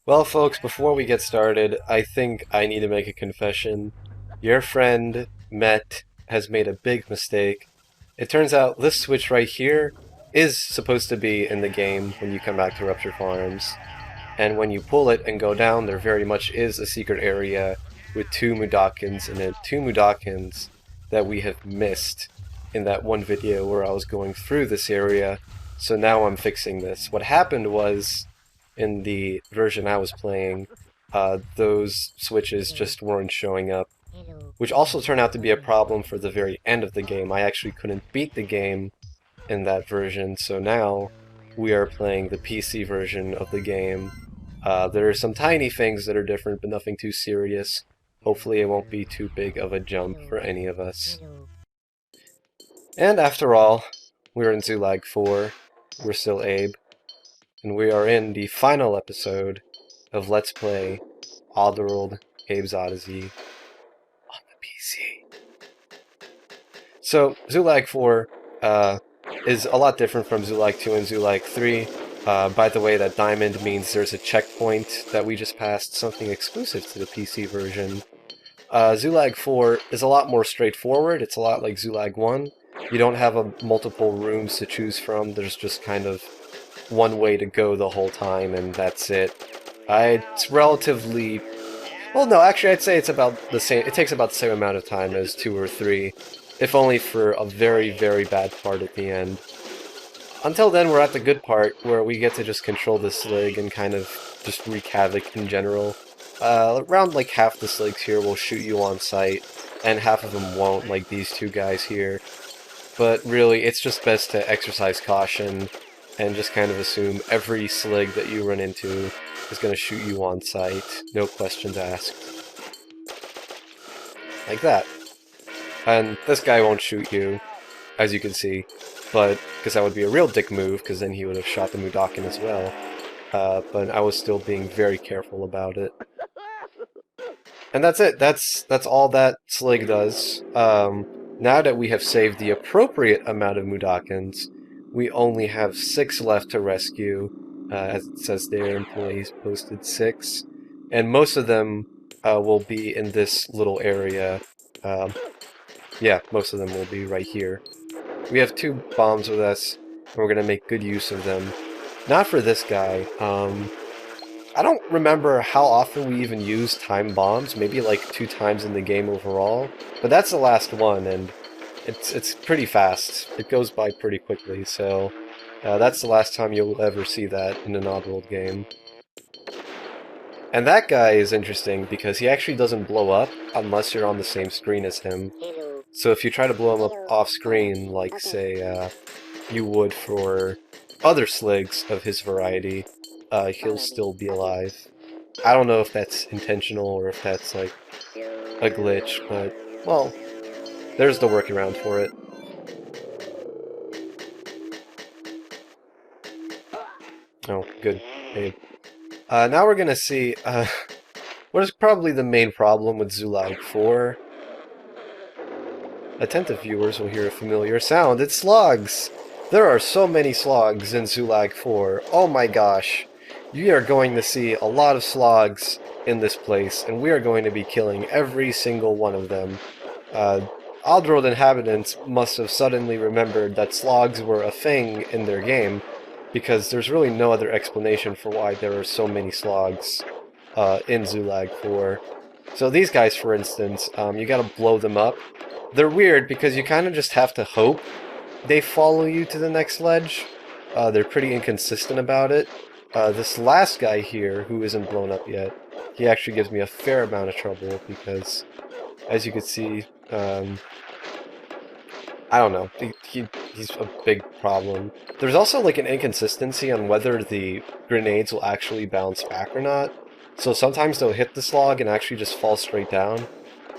Well, folks, before we get started, I think I need to make a confession. Your friend, Met, has made a big mistake. It turns out this switch right here is supposed to be in the game when you come back to Rupture Farms. And when you pull it and go down, there very much is a secret area with two Mudokons in it. Two Mudokons that we have missed in that one video where I was going through this area. So now I'm fixing this. What happened was, in the version I was playing, those switches just weren't showing up, which also turned out to be a problem for the very end of the game. I actually couldn't beat the game in that version, so now we are playing the PC version of the game. There are some tiny things that are different, but nothing too serious. Hopefully it won't be too big of a jump for any of us. And after all, we're in Zulag 4, we're still Abe, and we are in the final episode of Let's Play Oddworld Abe's Oddysee on the PC. So, Zulag 4 is a lot different from Zulag 2 and Zulag 3. By the way, that diamond means there's a checkpoint that we just passed, something exclusive to the PC version. Zulag 4 is a lot more straightforward. It's a lot like Zulag 1. You don't have multiple rooms to choose from. There's just kind of one way to go the whole time, and that's it. It's relatively... Well, no, actually, I'd say it's about the same. It takes about the same amount of time as 2 or 3, if only for a very, very bad part at the end. Until then, we're at the good part, where we get to just control the Slig and kind of just wreak havoc in general. Around like half the Sligs here will shoot you on sight, and half of them won't, like these two guys here. But really, it's just best to exercise caution and just kind of assume every Slig that you run into is going to shoot you on sight, no questions asked. Like that. And this guy won't shoot you, as you can see, but because that would be a real dick move, because then he would have shot the Mudokon as well. But I was still being very careful about it. And that's it. That's all that Slig does. Now that we have saved the appropriate amount of Mudokons, we only have 6 left to rescue. As it says there, employees posted 6. And most of them will be in this little area. Yeah, most of them will be right here. We have 2 bombs with us, and we're going to make good use of them. Not for this guy. I don't remember how often we even use time bombs, maybe like 2 times in the game overall, but that's the last one, and it's pretty fast. It goes by pretty quickly, so that's the last time you'll ever see that in an Oddworld game. And that guy is interesting because he actually doesn't blow up unless you're on the same screen as him. So if you try to blow him up off-screen, like, say, you would for other Sligs of his variety, he'll still be alive. I don't know if that's intentional or if that's, like, a glitch, but, well, there's the workaround for it. Oh, good. Hey. Now we're gonna see, what is probably the main problem with Zulag 4. Attentive viewers will hear a familiar sound. It's slugs! There are so many slugs in Zulag 4. Oh my gosh. You are going to see a lot of slugs in this place, and we are going to be killing every single one of them. Oddworld inhabitants must have suddenly remembered that slugs were a thing in their game, because there's really no other explanation for why there are so many slugs in Zulag 4. So these guys, for instance, you gotta blow them up. They're weird because you kind of just have to hope they follow you to the next ledge. They're pretty inconsistent about it. This last guy here, who isn't blown up yet, he actually gives me a fair amount of trouble because, as you can see, I don't know, he's a big problem. There's also like an inconsistency on whether the grenades will actually bounce back or not. So sometimes they'll hit the slog and actually just fall straight down,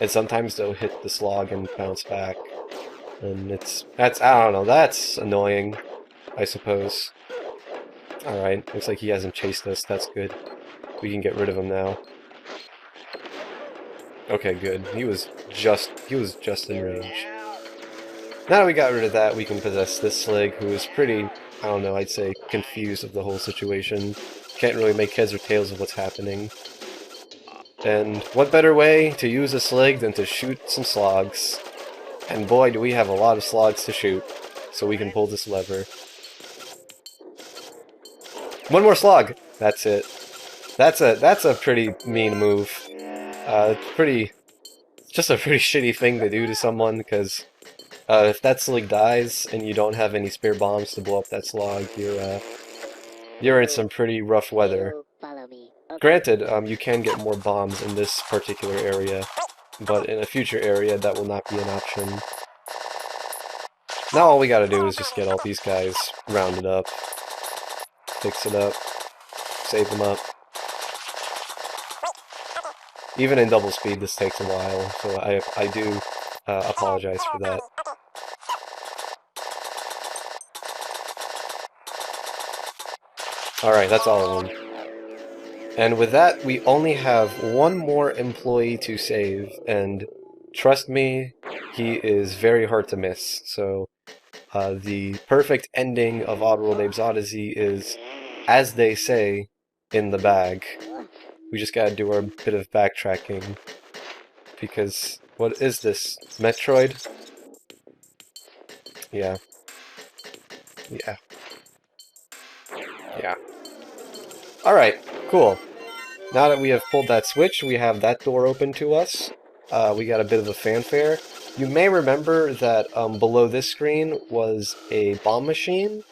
and sometimes they'll hit the slog and bounce back. And I don't know, that's annoying, I suppose. Alright, looks like he hasn't chased us, that's good. We can get rid of him now. Okay, good. He was just in range. Now that we got rid of that, we can possess this Slig, who is pretty, I don't know, I'd say confused of the whole situation. can't really make heads or tails of what's happening. And what better way to use a slig than to shoot some slogs? And boy, do we have a lot of slogs to shoot, so we can pull this lever. One more slog! That's it. That's a pretty mean move. Just a pretty shitty thing to do to someone, because if that slig dies and you don't have any spare bombs to blow up that slog, you're in some pretty rough weather. Granted, you can get more bombs in this particular area, but in a future area that will not be an option. Now all we gotta do is just get all these guys rounded up, fix it up, save them up. Even in double speed this takes a while, so I do apologize for that. Alright, that's all of them. And with that, we only have one more employee to save, and trust me, he is very hard to miss. So, the perfect ending of Oddworld Abe's Oddysee is, as they say, in the bag. We just gotta do our bit of backtracking. Because, what is this? Metroid? Yeah. Yeah. Yeah. Alright, cool. Now that we have pulled that switch, we have that door open to us. We got a bit of a fanfare. You may remember that below this screen was a bomb machine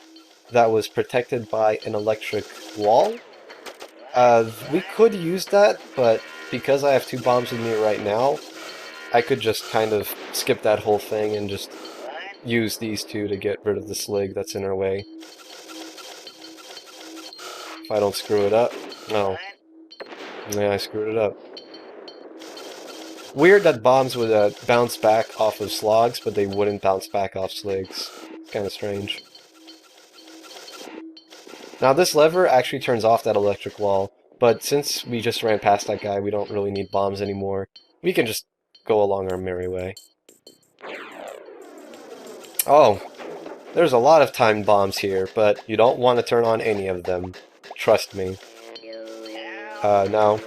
that was protected by an electric wall. We could use that, but because I have 2 bombs with me right now, I could just kind of skip that whole thing and just use these 2 to get rid of the slig that's in our way. If I don't screw it up. No. Yeah, I screwed it up. Weird that bombs would bounce back off of slogs, but they wouldn't bounce back off sligs. Kind of strange. Now this lever actually turns off that electric wall, but since we just ran past that guy, we don't really need bombs anymore. We can just go along our merry way. Oh, there's a lot of timed bombs here, but you don't want to turn on any of them. Trust me. No.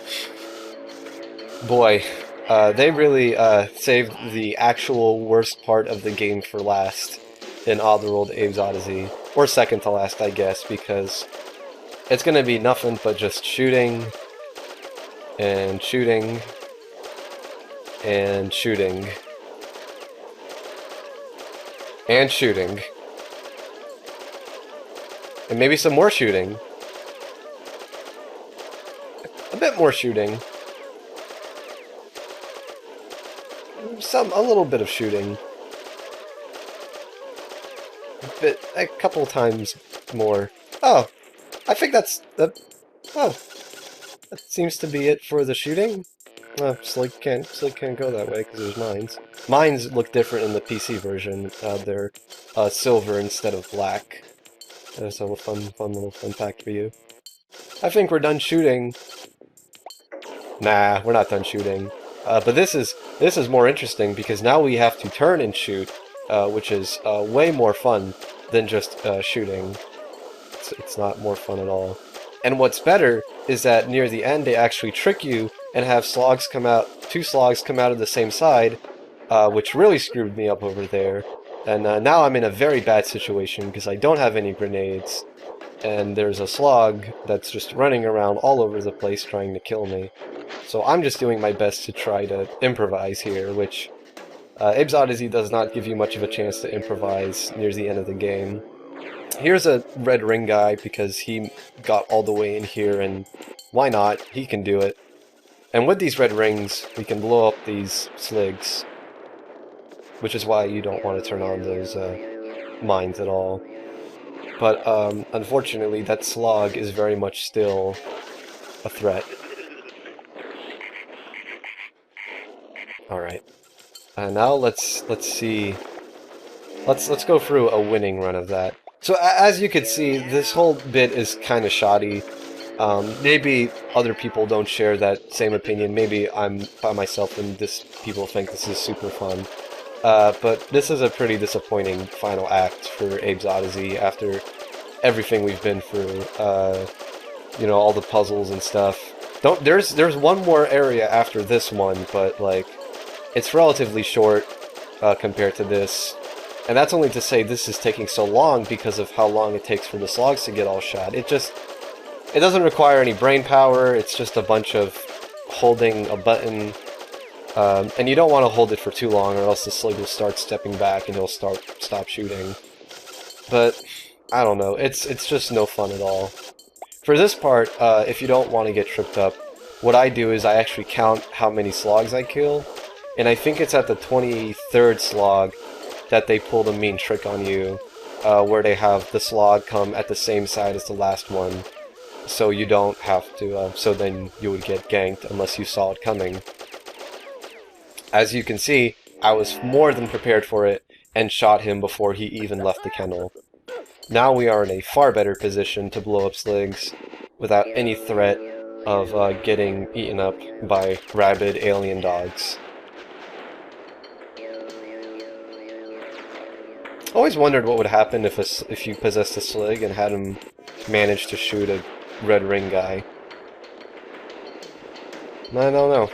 Boy, they really saved the actual worst part of the game for last in Oddworld Abe's Oddysee. Or second to last, I guess, because it's gonna be nothing but just shooting, and shooting, and shooting, and shooting, and maybe some more shooting. A bit more shooting. A little bit of shooting. A couple times more. Oh, I think that's that. Oh, that seems to be it for the shooting. Slig can't go that way because there's mines. Mines look different in the PC version. They're silver instead of black. That's a fun little fun fact for you. I think we're done shooting. Nah, we're not done shooting. But this is more interesting because now we have to turn and shoot, which is way more fun than just shooting. It's not more fun at all. And what's better is that near the end they actually trick you and have slogs come out, 2 slogs come out of the same side, which really screwed me up over there. And now I'm in a very bad situation because I don't have any grenades, and there's a slog that's just running around all over the place trying to kill me. So I'm just doing my best to try to improvise here, which Abe's Oddysee does not give you much of a chance to improvise near the end of the game. Here's a red ring guy because he got all the way in here, and why not? He can do it. And with these red rings, we can blow up these sligs, which is why you don't want to turn on those mines at all. But unfortunately, that slog is very much still a threat. Alright. Now let's see. Let's go through a winning run of that. So as you can see, this whole bit is kind of shoddy. Maybe other people don't share that same opinion. Maybe I'm by myself and people think this is super fun. But this is a pretty disappointing final act for Abe's Oddysee after everything we've been through. you know, all the puzzles and stuff. Don't there's one more area after this one, but like it's relatively short compared to this. And that's only to say this is taking so long because of how long it takes for the slogs to get all shot. It doesn't require any brain power, it's just a bunch of holding a button. And you don't want to hold it for too long or else the slug will start stepping back and he'll stop shooting. But, I don't know, it's just no fun at all. For this part, if you don't want to get tripped up, what I do is I actually count how many slogs I kill, and I think it's at the 23rd slog that they pull the mean trick on you, where they have the slog come at the same side as the last one, so you don't have to, so then you would get ganked unless you saw it coming. As you can see, I was more than prepared for it, and shot him before he even left the kennel. Now we are in a far better position to blow up sligs without any threat of getting eaten up by rabid alien dogs. Always wondered what would happen if you possessed a slig and had him manage to shoot a red ring guy. I don't know.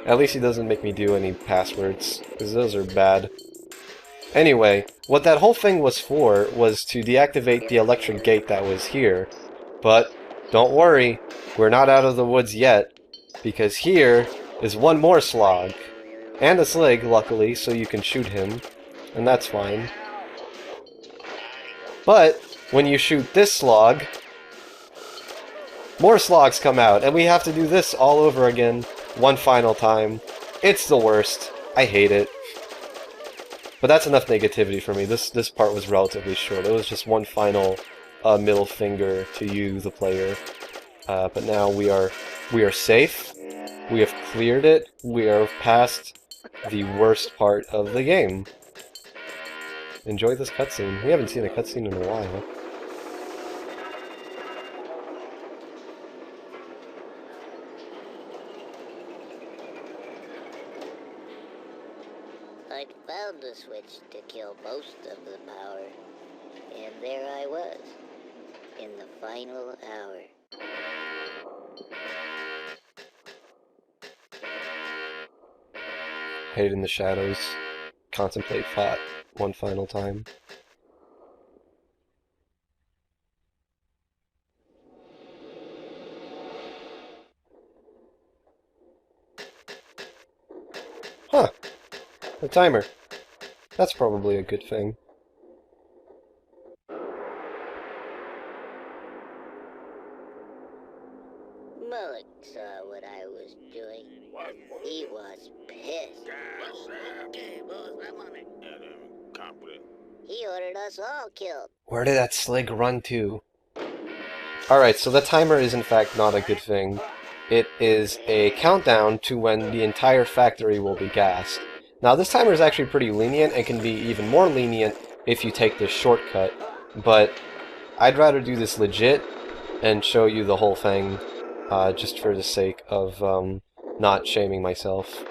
At least he doesn't make me do any passwords, because those are bad. Anyway, what that whole thing was for was to deactivate the electric gate that was here. But don't worry, we're not out of the woods yet, because here is one more slog. And a slig, luckily, so you can shoot him, and that's fine. But when you shoot this slog, more slogs come out, and we have to do this all over again, one final time. It's the worst. I hate it. But that's enough negativity for me. This part was relatively short. It was just one final middle finger to you, the player. But now we are safe. We have cleared it. We are past the worst part of the game. Enjoy this cutscene. We haven't seen a cutscene in a while. I'd found the switch to kill most of the power, and there I was, in the final hour. Hide in the shadows. Contemplate thought one final time. Huh. A timer. That's probably a good thing. Mullet saw what I was doing. He was pissed. He ordered us all killed. Where did that slig run to? Alright, so the timer is in fact not a good thing. It is a countdown to when the entire factory will be gassed. Now this timer is actually pretty lenient and can be even more lenient if you take this shortcut, but I'd rather do this legit and show you the whole thing just for the sake of not shaming myself.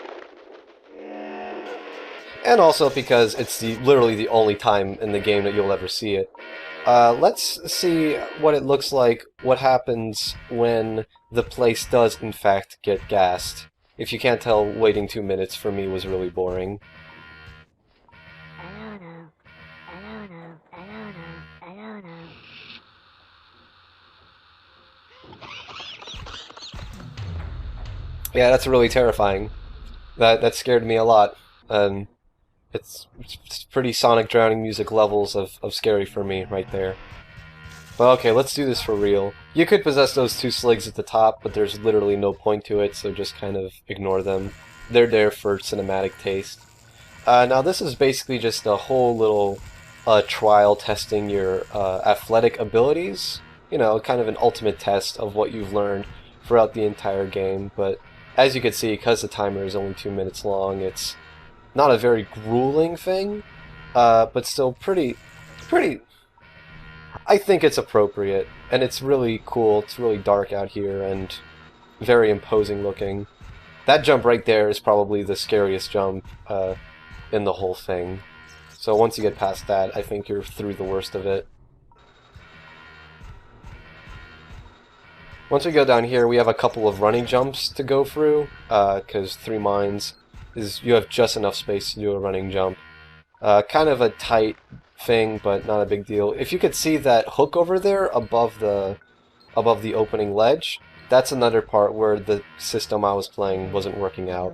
And also because it's literally the only time in the game that you'll ever see it. Let's see what it looks like, what happens when the place does in fact get gassed. If you can't tell, waiting 2 minutes for me was really boring. I don't know. Yeah, that's really terrifying. That scared me a lot. It's pretty Sonic Drowning music levels of scary for me right there. But okay, let's do this for real. You could possess those two sligs at the top, but there's literally no point to it, so just kind of ignore them. They're there for cinematic taste. Now this is basically just a whole little trial testing your athletic abilities. You know, kind of an ultimate test of what you've learned throughout the entire game, but as you can see, because the timer is only 2 minutes long, it's not a very grueling thing, but still pretty, I think it's appropriate, and it's really cool. It's really dark out here, and very imposing looking. That jump right there is probably the scariest jump in the whole thing. So once you get past that, I think you're through the worst of it. Once we go down here, we have a couple of running jumps to go through, because 3 mines is you have just enough space to do a running jump. Kind of a tight thing, but not a big deal. If you could see that hook over there above the opening ledge, that's another part where the system I was playing wasn't working out,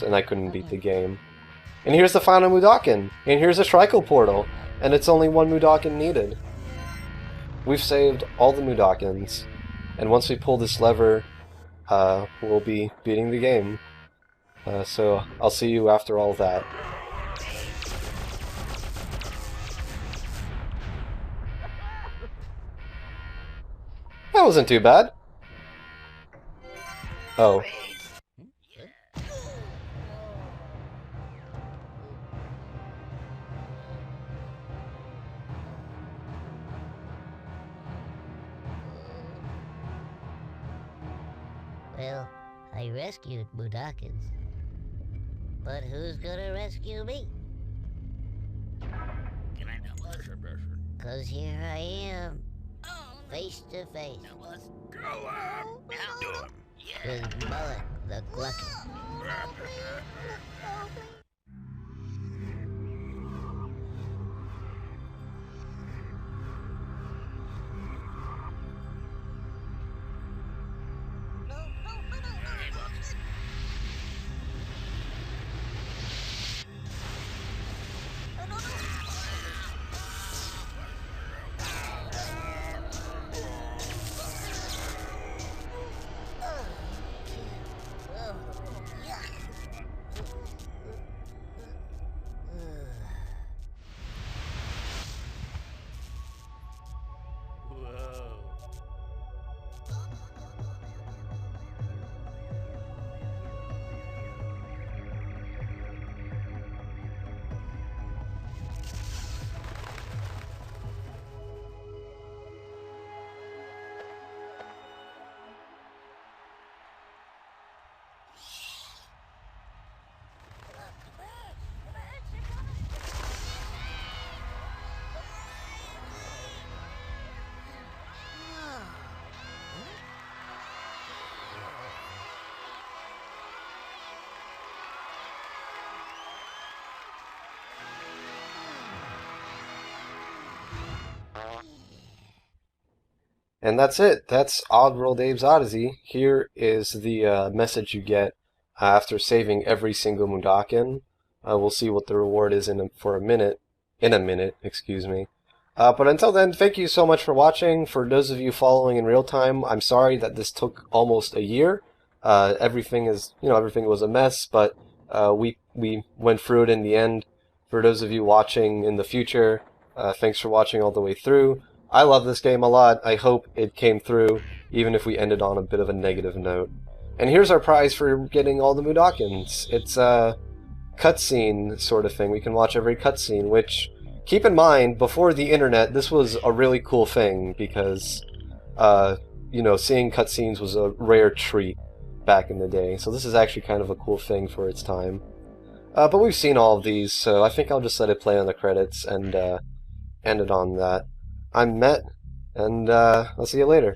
and I couldn't beat the game. And here's the final Mudakin, and here's a Shrikle portal, and it's only 1 Mudakin needed. We've saved all the Mudakins, and once we pull this lever, we'll be beating the game. So I'll see you after all that. That wasn't too bad. Oh. Well, I rescued Mudakins. But who's gonna rescue me? 'Cause here I am, face to face. With Mullet the Gluckin. And that's it. That's Oddworld Abe's Oddysee. Here is the message you get after saving every single Mudakin. We'll see what the reward is in a minute, excuse me. But until then, thank you so much for watching. For those of you following in real time, I'm sorry that this took almost a year. Everything was a mess, but we went through it in the end. For those of you watching in the future, thanks for watching all the way through. I love this game a lot. I hope it came through, even if we ended on a bit of a negative note. And here's our prize for getting all the Mudakins. It's a cutscene sort of thing. We can watch every cutscene, which, keep in mind, before the internet, this was a really cool thing, because, seeing cutscenes was a rare treat back in the day. So this is actually kind of a cool thing for its time. But we've seen all of these, so I think I'll just let it play on the credits and end it on that. I'm Met, and I'll see you later.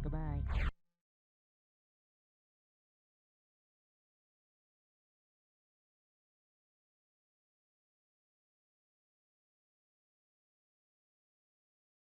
Goodbye.